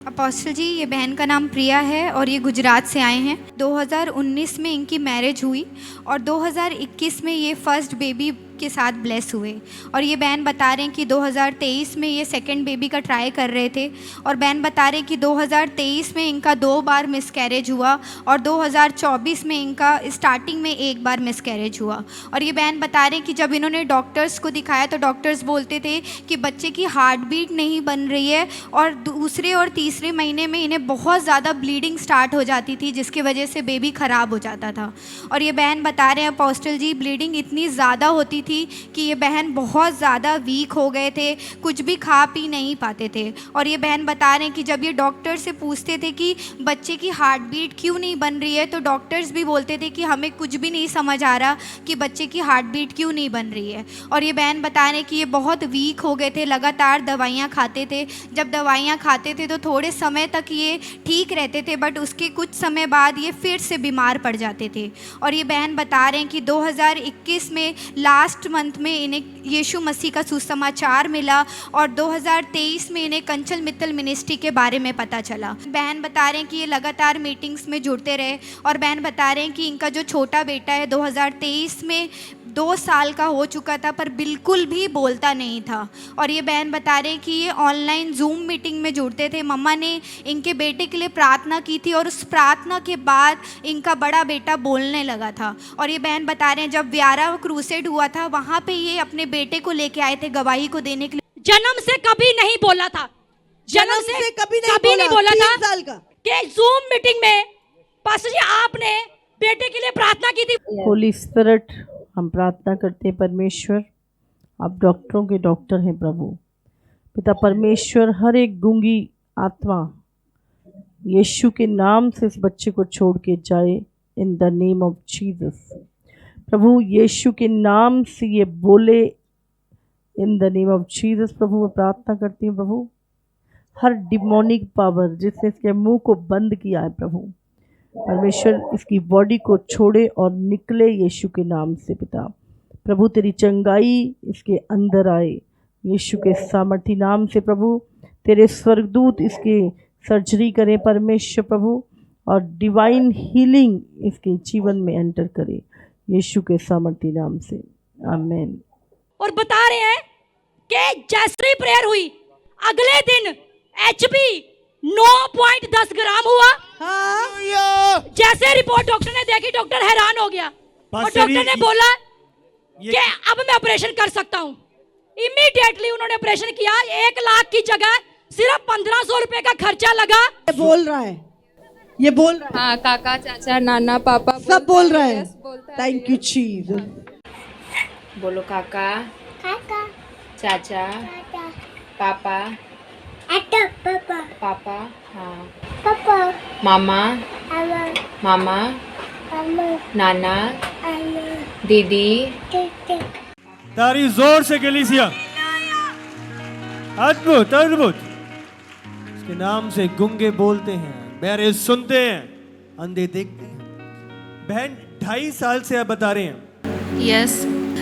Apostle जी, ये बहन का नाम प्रिया है और ये गुजरात से आए हैं। 2019 में इनकी मैरिज हुई और 2021 में ये फर्स्ट बेबी के साथ ब्लेस हुए। और ये बहन बता रहे हैं कि 2023 में ये सेकंड बेबी का ट्राई कर रहे थे और बहन बता रहे हैं कि 2023 में इनका 2 बार मिसकैरेज हुआ और 2024 में इनका स्टार्टिंग में 1 बार मिसकैरेज हुआ। और ये बहन बता रहे हैं कि जब इन्होंने डॉक्टर्स को दिखाया तो डॉक्टर्स बोलते थे कि बच्चे की हार्ट बीट नहीं बन रही है और दूसरे और तीसरे महीने में इन्हें बहुत ज़्यादा ब्लीडिंग स्टार्ट हो जाती थी, जिसकी वजह से बेबी ख़राब हो जाता था। और ये बहन बता रहे हैं अपोस्टल जी, ब्लीडिंग इतनी ज़्यादा होती थी कि ये बहन बहुत ज़्यादा वीक हो गए थे, कुछ भी खा पी नहीं पाते थे। और ये बहन बता रहे हैं कि जब ये डॉक्टर से पूछते थे कि बच्चे की हार्ट बीट क्यों नहीं बन रही है, तो डॉक्टर्स भी बोलते थे कि हमें कुछ भी नहीं समझ आ रहा कि बच्चे की हार्ट बीट क्यों नहीं बन रही है। और ये बहन बता रहे हैं कि ये बहुत वीक हो गए थे, लगातार दवाइयाँ खाते थे। जब दवाइयाँ खाते थे तो थोड़े समय तक ये ठीक रहते थे, बट उसके कुछ समय बाद ये फिर से बीमार पड़ जाते थे। और ये बहन बता रहे हैं कि 2021 में लास्ट मंथ में इन्हें यीशु मसीह का सुसमाचार मिला और 2023 में इन्हें कंचल मित्तल मिनिस्ट्री के बारे में पता चला। बहन बता रहे हैं कि ये लगातार मीटिंग्स में जुड़ते रहे और बहन बता रहे हैं कि इनका जो छोटा बेटा है 2023 में 2 साल का हो चुका था पर बिल्कुल भी बोलता नहीं था। और ये बहन बता रहे हैं कि ये ऑनलाइन जूम मीटिंग में जुड़ते थे। मम्मा ने इनके बेटे के लिए प्रार्थना की थी और उस प्रार्थना के बाद इनका बड़ा बेटा बोलने लगा था। और ये बहन बता रहे हैं जब व्यारा क्रूसेड हुआ था वहाँ पे ये अपने बेटे को लेके आए थे गवाही को देने के लिए। जन्म से कभी नहीं बोला था, जन्म से कभी नहीं बोला 3 था साल का। कि जूम मीटिंग में पास्टर जी आपने बेटे के लिए प्रार्थना की थी। होली स्पिरिट, हम प्रार्थना करते हैं परमेश्वर, आप डॉक्टरों के डॉक्टर हैं प्रभु। पिता परमेश्वर, हर एक गूंगी आत्मा यीशु के नाम से इस बच्चे को छोड़ के जाए in the name of Jesus. प्रभु यीशु के नाम से ये बोले in the name of Jesus. प्रभु मैं प्रार्थना करती हूँ प्रभु, हर डिमोनिक पावर जिसने इसके मुंह को बंद किया है प्रभु परमेश्वर, इसकी बॉडी को छोड़े और निकले यीशु के नाम से। पिता प्रभु तेरी चंगाई इसके अंदर आए यीशु के सामर्थी नाम से। प्रभु तेरे स्वर्गदूत इसके सर्जरी करें परमेश्वर प्रभु, और डिवाइन हीलिंग इसके जीवन में एंटर करे यीशु के सामर्थी नाम से, आमीन। और बता रहे हैं कि जैसे प्रेयर हुई अगले दिन एचबी 9.10 ग्राम हुआ। हाँ। जैसे रिपोर्ट डॉक्टर ने देखी, डॉक्टर हैरान हो गया और डॉक्टर ने बोला कि अब मैं ऑपरेशन कर सकता हूँ। इमीडिएटली उन्होंने ऑपरेशन किया। 1 लाख की जगह सिर्फ 1500 रुपए का खर्चा लगा। ये बोल रहा है, ये बोल रहा है। हाँ, काका चाचा नाना पापा सब बोल रहे हैं। बोलता है। Thank you Jesus. बोलो काका काका चाचा पापा पापा अट्टा पापा पापा, हाँ, पापा मामा अम्मा मामा अम्मा नाना अम्मा दीदी। टिक तारी जोर से कलीसिया, अद्भुत अद्भुत। इसके नाम से गूंगे बोलते हैं, बहरे सुनते हैं, अंधे देखते हैं। बहन 2.5 साल से आप बता रहे हैं। यस,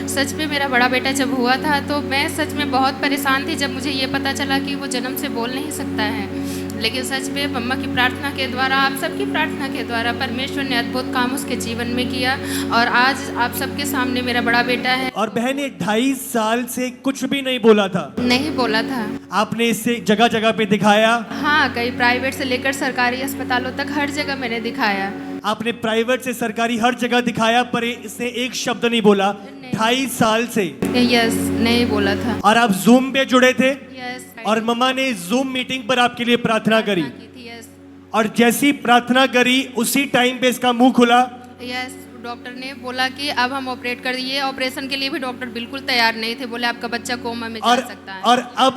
सच में मेरा बड़ा बेटा जब हुआ था तो मैं सच में बहुत परेशान थी जब मुझे ये पता चला कि वो जन्म से बोल नहीं सकता है। लेकिन सच में मम्मा की प्रार्थना के द्वारा, आप सबकी प्रार्थना के द्वारा परमेश्वर ने अद्भुत काम उसके जीवन में किया और आज आप सबके सामने मेरा बड़ा बेटा है। और बहन ने 2.5 साल से कुछ भी नहीं बोला था। नहीं बोला था। आपने इससे जगह जगह पे दिखाया। हाँ, कई प्राइवेट से लेकर सरकारी अस्पतालों तक हर जगह मैंने दिखाया। आपने प्राइवेट से सरकारी हर जगह दिखाया, पर इसने एक शब्द नहीं बोला 2.5 साल से। यस, नहीं बोला था। और आप जूम पे जुड़े थे यस, और मम्मा ने जूम मीटिंग पर आपके लिए प्रार्थना करी। यस और जैसी प्रार्थना करी उसी टाइम पे इसका मुंह खुला। यस, डॉक्टर ने बोला कि अब हम ऑपरेट कर दिए। ऑपरेशन के लिए भी डॉक्टर बिल्कुल तैयार नहीं थे, बोले आपका बच्चा कोमा में जा सकता है। और अब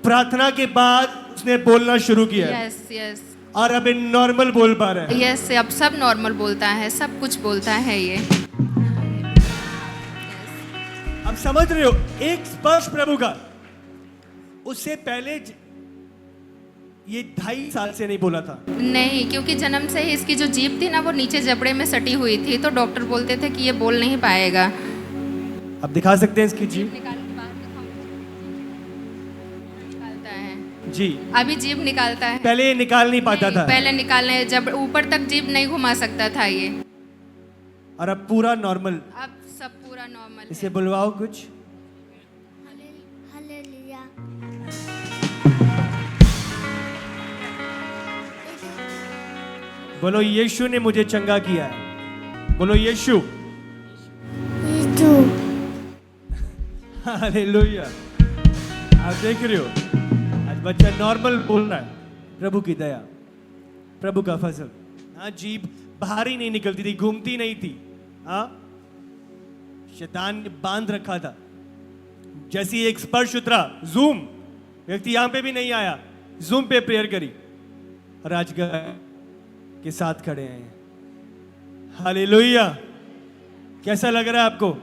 प्रार्थना के बाद उसने बोलना शुरू किया। यस यस, और अब नॉर्मल बोल पा रहा है। यस, अब सब नॉर्मल बोलता है, सब कुछ बोलता है ये। अब समझ रहे हो, एक स्पर्श प्रभु का। उससे पहले ये 2.5 साल से नहीं बोला था। नहीं, क्योंकि जन्म से ही इसकी जो जीभ थी ना वो नीचे जबड़े में सटी हुई थी, तो डॉक्टर बोलते थे कि ये बोल नहीं पाएगा। अब दिखा सकते हैं इसकी जीभ? निकाल के बाहर दिखाओ। निकालता है। जी। अभी जीभ निकालता है। पहले ये निकाल नहीं पाता था, पहले निकालने जब ऊपर तक जीभ नहीं घुमा सकता था ये। और अब पूरा नॉर्मल। अब सब पूरा नॉर्मल है। इसे बुलवाओ कुछ। हालेलुया। बोलो यीशु ने मुझे चंगा किया है। बोलो यीशु। यीशु। हालेलुया। आप देख रहे हो आज बच्चा नॉर्मल बोल रहा है। प्रभु की दया, प्रभु का फजल। हाँ, जीभ बाहर ही नहीं निकलती थी, घूमती नहीं थी। हाँ, शैतान ने बांध रखा था। जैसी एक स्पर्श उतरा, जूम, व्यक्ति यहां पे भी नहीं आया, जूम पे प्रेयर करी और आज के साथ खड़े हैं। हालेलुया। कैसा लग रहा है आपको?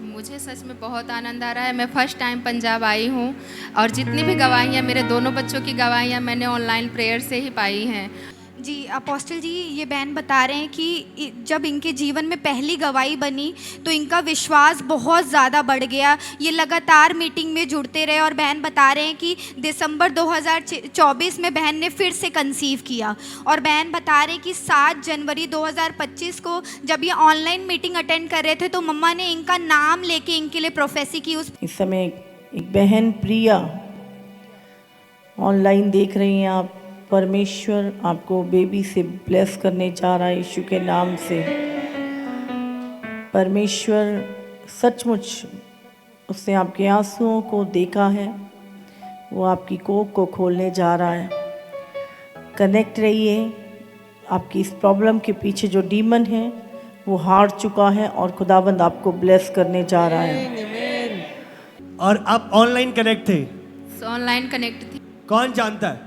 मुझे सच में बहुत आनंद आ रहा है। मैं फर्स्ट टाइम पंजाब आई हूँ और जितनी भी गवाहियाँ, मेरे दोनों बच्चों की गवाहियाँ मैंने ऑनलाइन प्रेयर से ही पाई हैं। जी अपोस्टल जी, ये बहन बता रहे हैं कि जब इनके जीवन में पहली गवाही बनी तो इनका विश्वास बहुत ज़्यादा बढ़ गया। ये लगातार मीटिंग में जुड़ते रहे और बहन बता रहे हैं कि दिसंबर 2024 में बहन ने फिर से कंसीव किया। और बहन बता रहे हैं कि 7 जनवरी 2025 को जब ये ऑनलाइन मीटिंग अटेंड कर रहे थे तो मम्मा ने इनका नाम लेके इनके लिए प्रोफेसी की। इस समय एक बहन प्रिया ऑनलाइन देख रही हैं आप। परमेश्वर आपको बेबी से ब्लेस करने जा रहा है यीशु के नाम से। परमेश्वर सचमुच उसने आपके आंसुओं को देखा है, वो आपकी कोख को खोलने जा रहा है। कनेक्ट रहिए। आपकी इस प्रॉब्लम के पीछे जो डीमन है वो हार चुका है और खुदाबंद आपको ब्लेस करने जा रहा है। और आप ऑनलाइन कनेक्ट थे? ऑनलाइन कनेक्ट थी। कौन जानता है?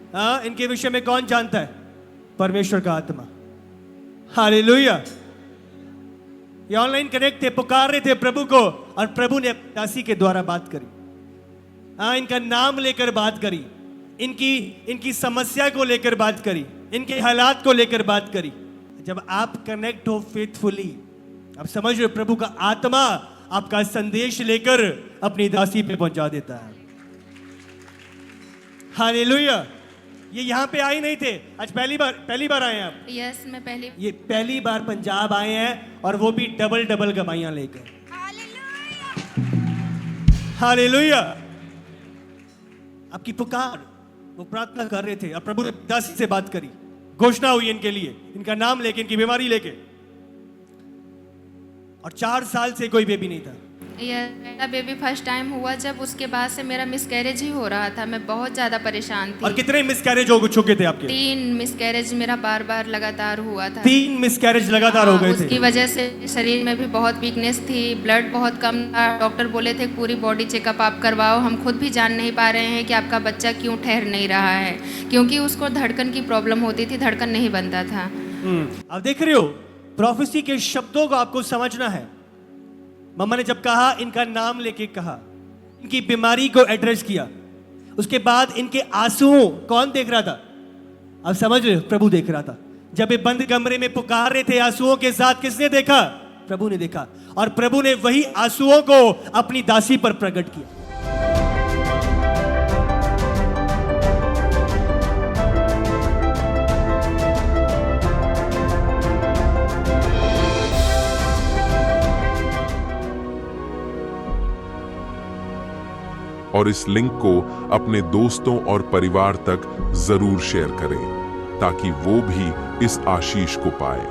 हाँ, इनके विषय में कौन जानता है? परमेश्वर का आत्मा। हालेलुया। ये ऑनलाइन कनेक्ट थे, पुकार रहे थे प्रभु को और प्रभु ने दासी के द्वारा बात करी। हाँ, इनका नाम लेकर बात करी, इनकी समस्या को लेकर बात करी, इनके हालात को लेकर बात करी। जब आप कनेक्ट हो फेथफुली, आप समझ रहे हो, प्रभु का आत्मा आपका संदेश लेकर अपनी दासी पे पहुंचा देता है। हालेलुया। ये यहाँ पे आए नहीं थे, आज पहली बार आए हैं आप? यस, मैं पहली बार पंजाब आए हैं और वो भी डबल गवाहियां लेकर। हालेलुया। आपकी पुकार, वो प्रार्थना कर रहे थे और प्रभु ने दासी से बात करी, घोषणा हुई इनके लिए, इनका नाम लेके, इनकी बीमारी लेके। और 4 साल से कोई बेबी नहीं था। मेरा बेबी फर्स्ट टाइम हुआ जब उसके बाद से मेरा मिसकैरेज ही हो रहा था। मैं बहुत ज़्यादा परेशान थी। और कितने मिसकैरेज हो चुके थे आपके? 3 मिसकैरेज मेरा बार लगातार हुआ था। 3 मिसकैरेज लगातार हो गए थे। उसकी वजह से शरीर में भी बहुत वीकनेस थी, ब्लड बहुत कम था। डॉक्टर बोले थे पूरी बॉडी चेकअप आप करवाओ। हम खुद भी जान नहीं पा रहे हैं कि आपका बच्चा क्यों ठहर नहीं रहा है, क्योंकि उसको धड़कन की प्रॉब्लम होती थी, धड़कन नहीं बनता था। आप देख रहे हो, प्रोफेसी के शब्दों को आपको समझना है। मम्मा ने जब कहा, इनका नाम लेके कहा, इनकी बीमारी को एड्रेस किया, उसके बाद इनके आंसुओं कौन देख रहा था? आप समझ रहे हो, प्रभु देख रहा था। जब ये बंद कमरे में पुकार रहे थे आंसुओं के साथ, किसने देखा? प्रभु ने देखा। और प्रभु ने वही आंसुओं को अपनी दासी पर प्रकट किया। और इस लिंक को अपने दोस्तों और परिवार तक जरूर शेयर करें ताकि वो भी इस आशीष को पाए।